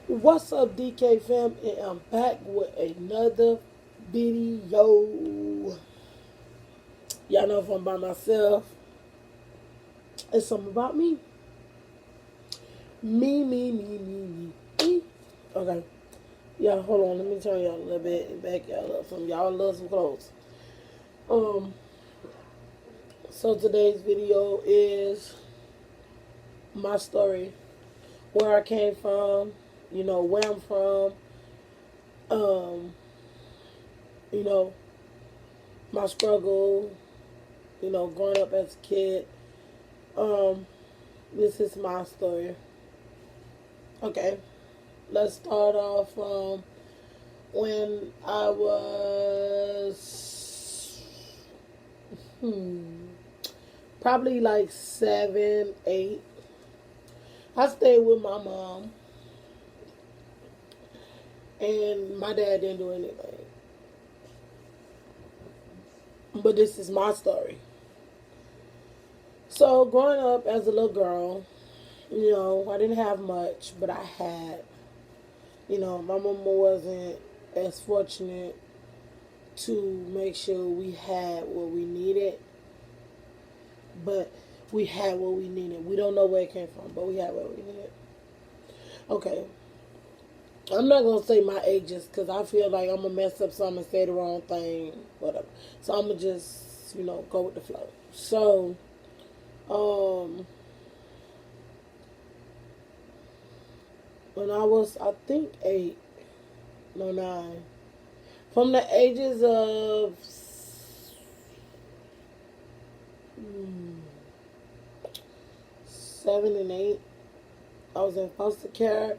What's up, DK fam? And I'm back with another video. Y'all know if I'm by myself, it's something about me. Me. Okay. Y'all, hold on. Let me turn y'all a little bit and back y'all up. Some y'all love some clothes. Um. So today's video is my story, where I came from. You know where I'm from. Um. You know my struggle. You know, growing up as a kid. Um, this is my story. Okay, let's start off when I was probably like 7, 8. I stayed with my mom, and my dad didn't do anything. But this is my story. So, growing up as a little girl, you know, I didn't have much, but I had. You know, my mama wasn't as fortunate to make sure we had what we needed, but we had what we needed. We don't know where it came from, but we had what we needed. Okay, I'm not gonna say my ages because I feel like I'm gonna mess up something and say the wrong thing, whatever. So I'm gonna just, go with the flow. So, um, when I was, I think 8, no 9, from the ages of 7 and 8, I was in foster care.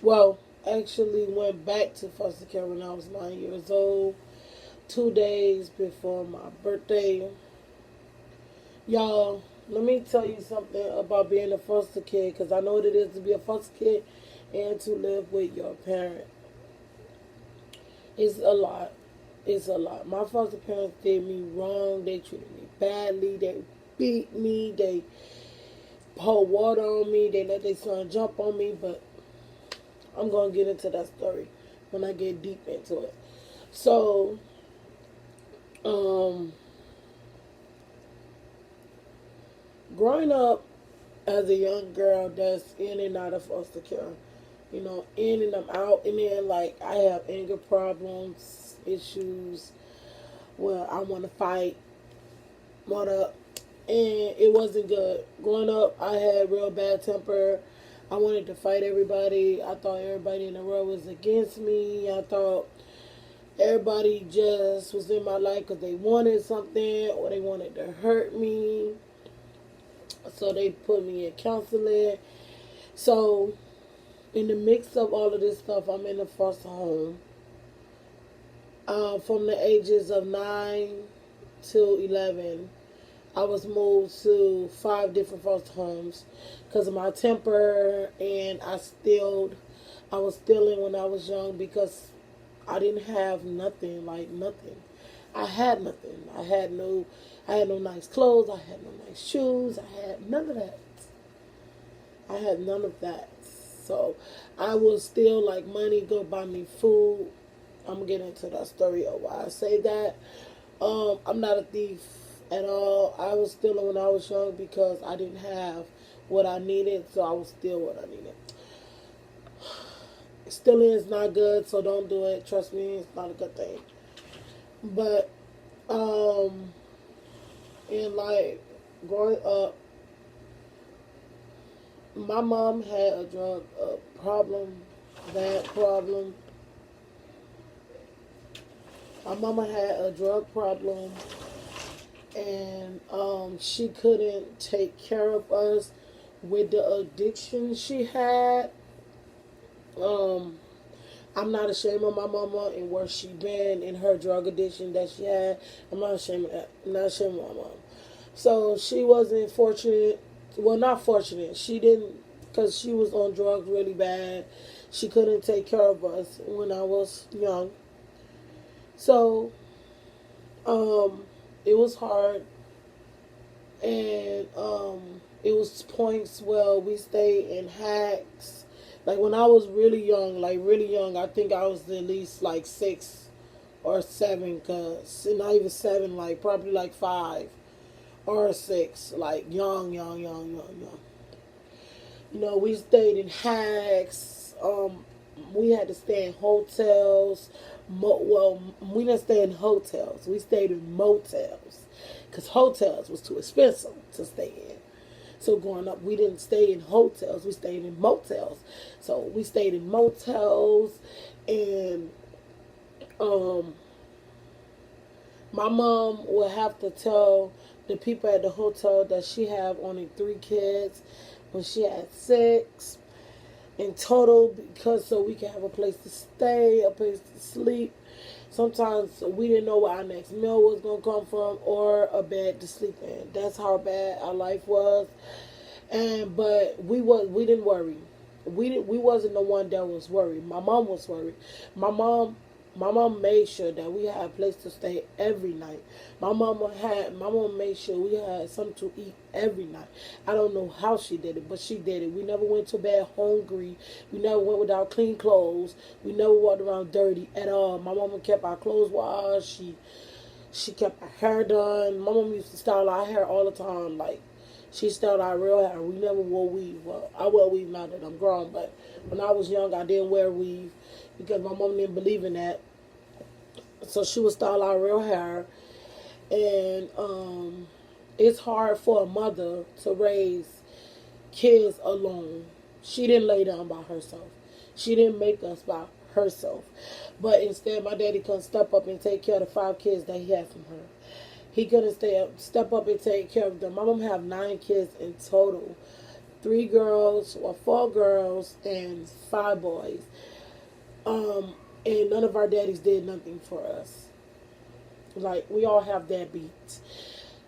Well, actually went back to foster care when I was 9 years old, 2 days before my birthday. Y'all, let me tell you something about being a foster kid, because I know what it is to be a foster kid and to live with your parent. It's a lot. It's a lot. My foster parents did me wrong. They treated me badly. They beat me. They poured water on me. They let their son jump on me. But I'm going to get into that story when I get deep into it. So, growing up as a young girl that's in and out of foster care, in and I'm out, and then like I have anger problems, issues where I want to fight, want to, and it wasn't good. Growing up, I had real bad temper. I wanted to fight everybody. I thought everybody in the world was against me. I thought everybody just was in my life because they wanted something or they wanted to hurt me. So they put me in counseling. So in the mix of all of this stuff, I'm in a foster home. From the ages of 9 to 11, I was moved to 5 different foster homes because of my temper, and I was stealing when I was young because I didn't have nothing, like nothing. I had nothing. I had no nice clothes. I had no nice shoes. I had none of that. I had none of that. So I will steal like money, go buy me food. I'm gonna get into that story of why I say that. I'm not a thief at all. I was stealing when I was young because I didn't have what I needed, so I would steal what I needed. Stealing is not good, so don't do it. Trust me, it's not a good thing. But and like growing up, my mom had a drug problem, bad problem. My mama had a drug problem, and she couldn't take care of us with the addiction she had. Um, I'm not ashamed of my mama and where she been in her drug addiction that she had. I'm not ashamed of that. I'm not ashamed of my mom. So she wasn't fortunate. Well, not fortunate. She didn't, because she was on drugs really bad. She couldn't take care of us when I was young. So, it was hard, and it was points where we stayed in hacks Like when I was really young, like really young, I think I was at least like 6 or 7, cause not even 7, like probably like 5 or 6, like young, young, young, young, young. You know, we stayed in hacks. We had to stay in hotels. Well, we didn't stay in hotels. We stayed in motels because hotels was too expensive to stay in. So growing up, we didn't stay in hotels. We stayed in motels. So we stayed in motels, and um, my mom would have to tell the people at the hotel that she had only 3 kids when she had 6 in total, because so we can have a place to stay, a place to sleep. Sometimes we didn't know where our next meal was gonna come from or a bed to sleep in. That's how bad our life was. And but we didn't worry. We wasn't the one that was worried. My mom was worried. My mom my mom made sure that we had a place to stay every night. My mom made sure we had something to eat every night. I don't know how she did it, but she did it. We never went to bed hungry. We never went without clean clothes. We never walked around dirty at all. My mama kept our clothes washed. She kept our hair done. My mom used to style our hair all the time. Like she styled our real hair. We never wore weave. Well, I wear weave now that I'm grown, but when I was young, I didn't wear weave because my mom didn't believe in that. So she would style our real hair, and it's hard for a mother to raise kids alone. She didn't lay down by herself. She didn't make us by herself. But instead, my daddy couldn't step up and take care of the 5 kids that he had from her. He couldn't step up and take care of them. My mom have 9 kids in total, 4 girls and 5 boys. And none of our daddies did nothing for us. Like we all have deadbeats.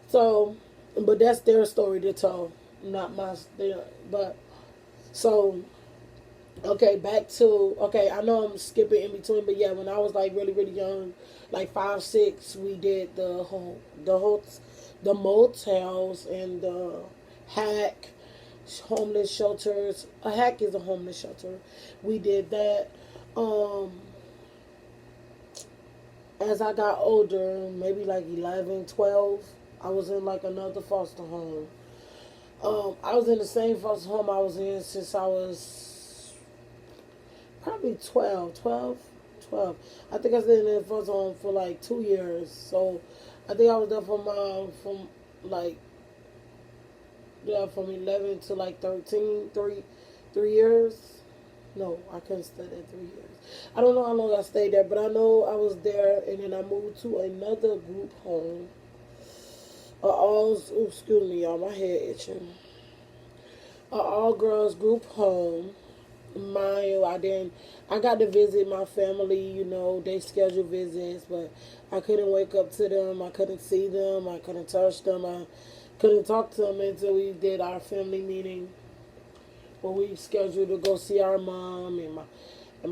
So, but that's their story to tell, not my. But so okay, back to okay. I know I'm skipping in between, but yeah, when I was like really really young, like 5 6, we did the motels and the hack homeless shelters. A hack is a homeless shelter. We did that. Um, as I got older, maybe like 11, 12, I was in like another foster home. I was in the same foster home I was in since I was probably 12. I think I was in the foster home for like 2 years. So I think I was there from like, yeah, from 11 to like 13, 3 years. No, I couldn't stay there 3 years. I don't know how long I stayed there, but I know I was there, and then I moved to another group home. Excuse me, y'all, my head itching. All girls group home. Mind you, I got to visit my family. You know, they scheduled visits, but I couldn't wake up to them. I couldn't see them. I couldn't touch them. I couldn't talk to them until we did our family meeting, where we scheduled to go see our mom and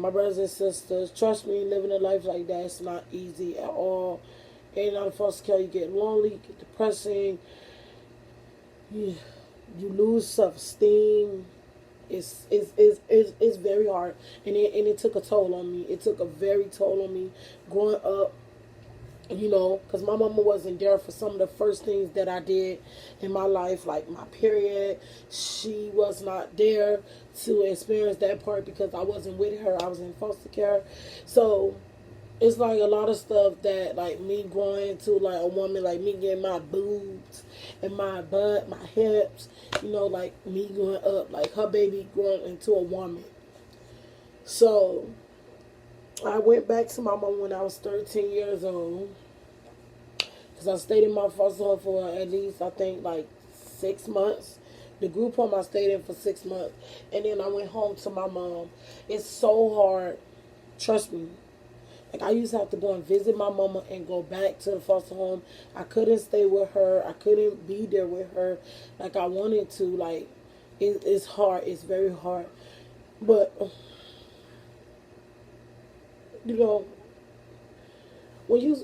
my brothers and sisters. Trust me, living a life like that is not easy at all. And out of foster care, you get lonely, you get depressing, you lose self-esteem. It's very hard, and it took a toll on me. It took a very toll on me growing up. You know, because my mama wasn't there for some of the first things that I did in my life, like my period. She was not there to experience that part because I wasn't with her. I was in foster care. So it's like a lot of stuff that, like me growing into like a woman, like me getting my boobs and my butt, my hips, you know, like me growing up, like her baby growing into a woman. So I went back to my mom when I was 13 years old, because I stayed in my foster home for at least, I think, like 6 months. The group home I stayed in for 6 months. And then I went home to my mom. It's so hard. Trust me. Like, I used to have to go and visit my mama and go back to the foster home. I couldn't stay with her. I couldn't be there with her like I wanted to. Like, it's hard. It's very hard. But you know, when you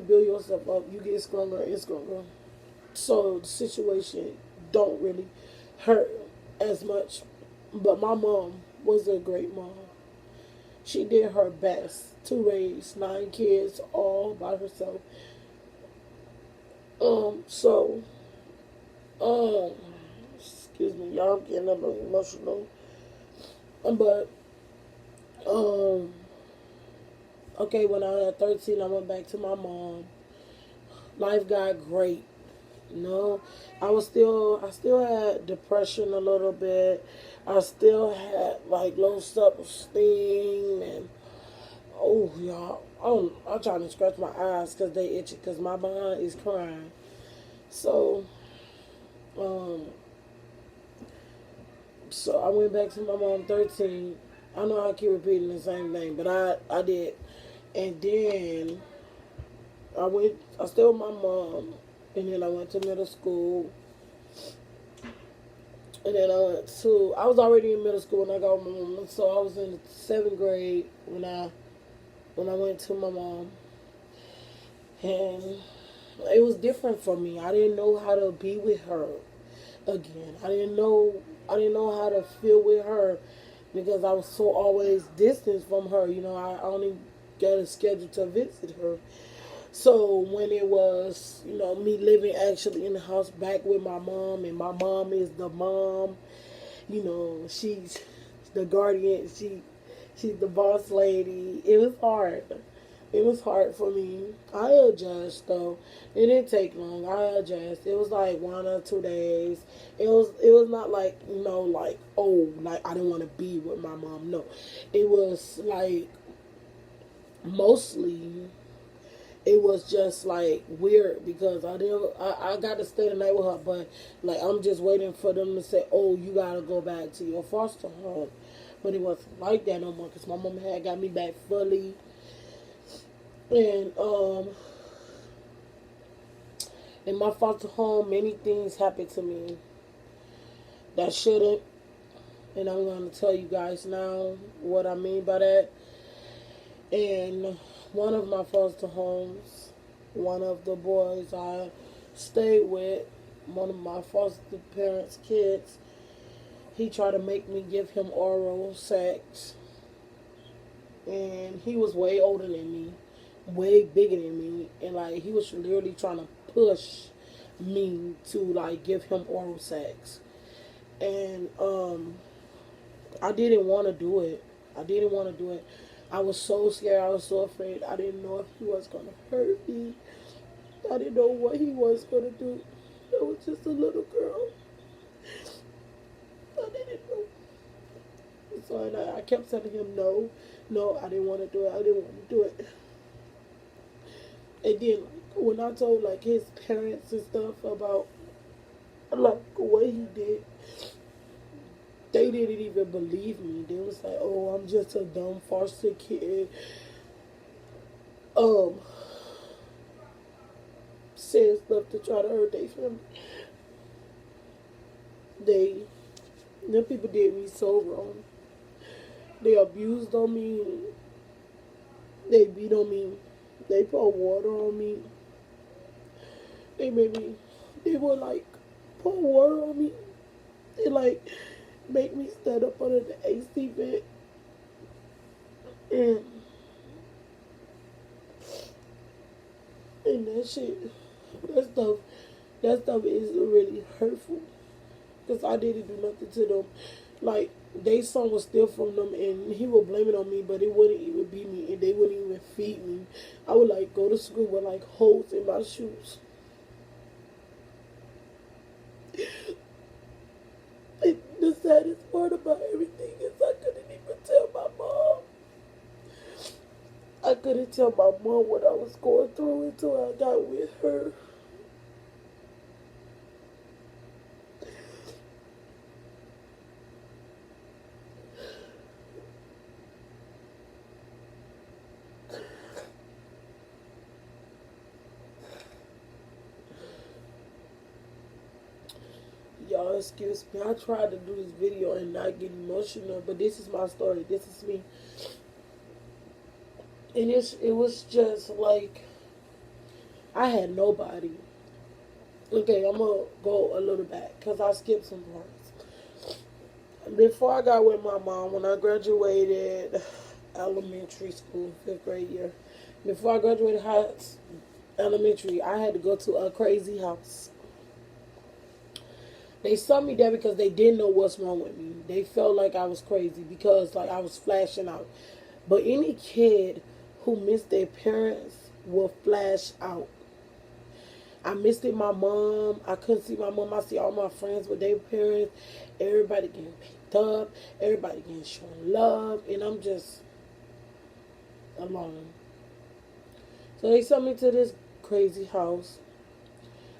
build yourself up, you get stronger and stronger. So the situation don't really hurt as much. But my mom, was a great mom. She did her best to raise 9 kids all by herself. So, um, excuse me, y'all, I'm getting a little emotional. But, um, okay, when I was 13, I went back to my mom. Life got great. You know, I still had depression a little bit. I still had like low self-esteem and oh y'all, I'm trying to scratch my eyes because they itchy because my behind is crying. So, um, so I went back to my mom 13. I know I keep repeating the same thing, but I did, and then I stayed with my mom, and then I went to middle school. And then I was already in middle school when I got with my mom. So I was in the 7th grade when I went to my mom. And it was different for me. I didn't know how to be with her again. I didn't know how to feel with her because I was so always distant from her. You know, I only got a schedule to visit her. So when it was, you know, me living actually in the house back with my mom, and my mom is the mom, you know, she's the guardian, she's the boss lady. It was hard. It was hard for me. I adjust though. It didn't take long. I adjust. It was like 1 or 2 days. It was not like, you know, like, oh, like I didn't want to be with my mom. No. It was like mostly it was just like weird because I got to stay the night with her, but like I'm just waiting for them to say, oh, you gotta go back to your foster home. But it wasn't like that no more because my mom had got me back fully. And in my foster home, many things happened to me that shouldn't, and I'm going to tell you guys now what I mean by that. And one of my foster homes, one of the boys I stayed with, one of my foster parents' kids, he tried to make me give him oral sex. And he was way older than me, way bigger than me. And like he was literally trying to push me to like give him oral sex. And I didn't want to do it. I didn't want to do it. I was so scared. I was so afraid. I didn't know if he was going to hurt me. I didn't know what he was going to do. I was just a little girl. I didn't know. So and I kept telling him no. No, I didn't want to do it. I didn't want to do it. And then like, when I told like his parents and stuff about like what he did, they didn't even believe me. They was like, "Oh, I'm just a dumb foster kid." Um, saying stuff to try to hurt their family. They, them people did me so wrong. They abused on me. They beat on me. They poured water on me. They made me. They would like pour water on me. They like make me stand up under the AC vent, and that shit, that stuff, that stuff is really hurtful. Cause I didn't do nothing to them. Like they son was still from them, and he would blame it on me, but it wouldn't even be me, and they wouldn't even feed me. I would like go to school with like holes in my shoes. And the saddest part about everything is I couldn't even tell my mom. I couldn't tell my mom what I was going through until I got with her. Y'all excuse me. I tried to do this video and not get emotional, but this is my story. This is me. And it was just like I had nobody. Okay, I'm gonna go a little back because I skipped some parts. Before I got with my mom, when I graduated elementary school, 5th grade year, before I graduated elementary, I had to go to a crazy house. They sent me there because they didn't know what's wrong with me. They felt like I was crazy because like I was flashing out. But any kid who missed their parents will flash out. I missed it. My mom. I couldn't see my mom. I see all my friends with their parents. Everybody getting picked up. Everybody getting shown love, and I'm just alone. So they sent me to this crazy house.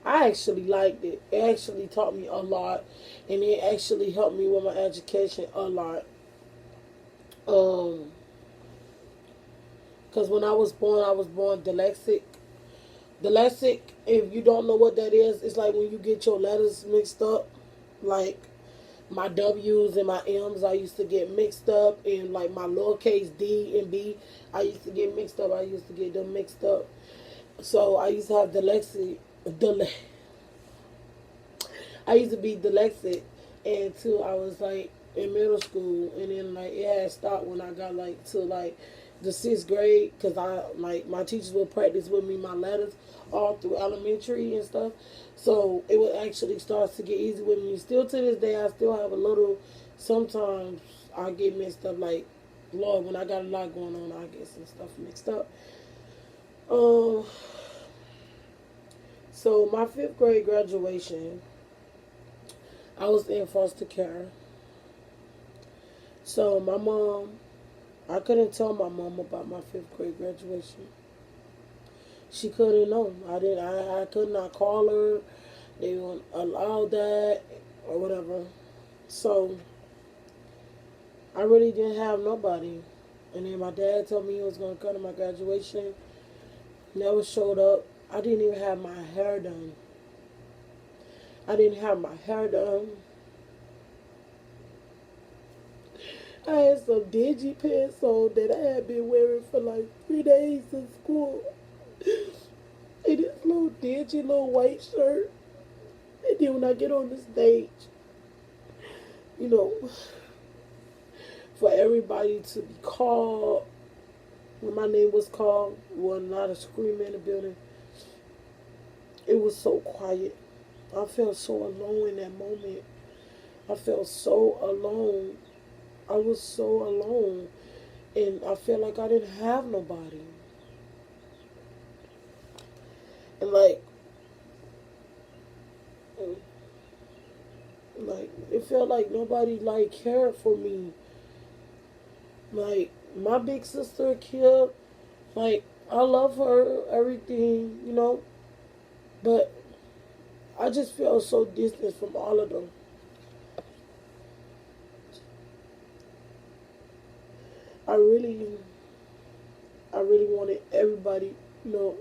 I actually liked it. It actually taught me a lot, and it actually helped me with my education a lot. Um, because when I was born dyslexic. Dyslexic, if you don't know what that is, it's like when you get your letters mixed up. Like my W's and my M's, I used to get mixed up, and like my lowercase D and B, I used to get mixed up. I used to get them mixed up. So I used to have dyslexic. I used to be dyslexic until I was like in middle school, and then like it had stopped when I got like to like the 6th grade, because I like my teachers would practice with me my letters all through elementary and stuff. So it would actually start to get easy with me. Still to this day, I still have a little. Sometimes I get mixed up. Like Lord, when I got a lot going on, I get some stuff mixed up. Um. So my 5th grade graduation, I was in foster care. So my mom, I couldn't tell my mom about my 5th grade graduation. She couldn't know. I could not call her. They wouldn't allow that or whatever. So I really didn't have nobody. And then my dad told me he was gonna come to my graduation. Never showed up. I didn't even have my hair done. I didn't have my hair done. I had some dingy pants on that I had been wearing for like 3 days in school. And this little dingy little white shirt. And then when I get on the stage, you know, for everybody to be called, when my name was called, wasn't a lot of screaming in the building. It was so quiet. I felt so alone in that moment. I felt so alone. I was so alone. And I felt like I didn't have nobody. And like it felt like nobody like cared for me. Like my big sister Kim, like I love her, everything, you know, but I just felt so distant from all of them. I really, I really wanted everybody, you know.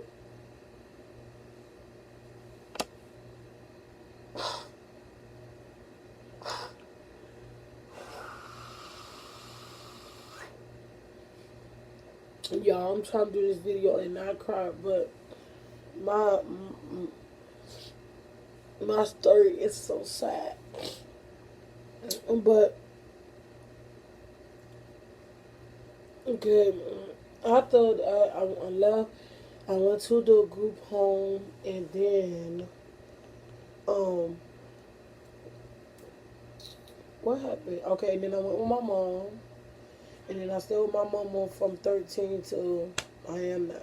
Y'all, I'm trying to do this video and not cry, but my my story is so sad. But okay, after I left, I went to the group home, and then um, what happened? Okay, then I went with my mom, and then I stayed with my mom from 13 to I am now.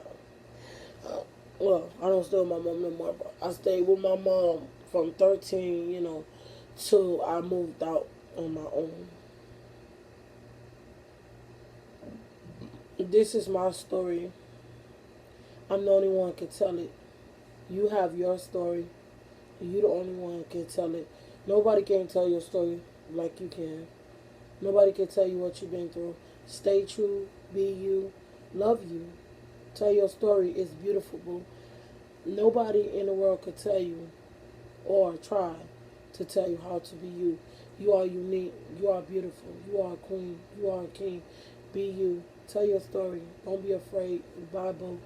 Uh, well, I don't stay with my mom no more, but I stayed with my mom from 13, you know, till I moved out on my own. This is my story. I'm the only one can tell it. You have your story. You the only one can tell it. Nobody can tell your story like you can. Nobody can tell you what you've been through. Stay true. Be you. Love you. Tell your story. It's beautiful, boo. Nobody in the world could tell you or try to tell you how to be you. You are unique. You are beautiful. You are a queen. You are a king. Be you. Tell your story. Don't be afraid. Bye, boo.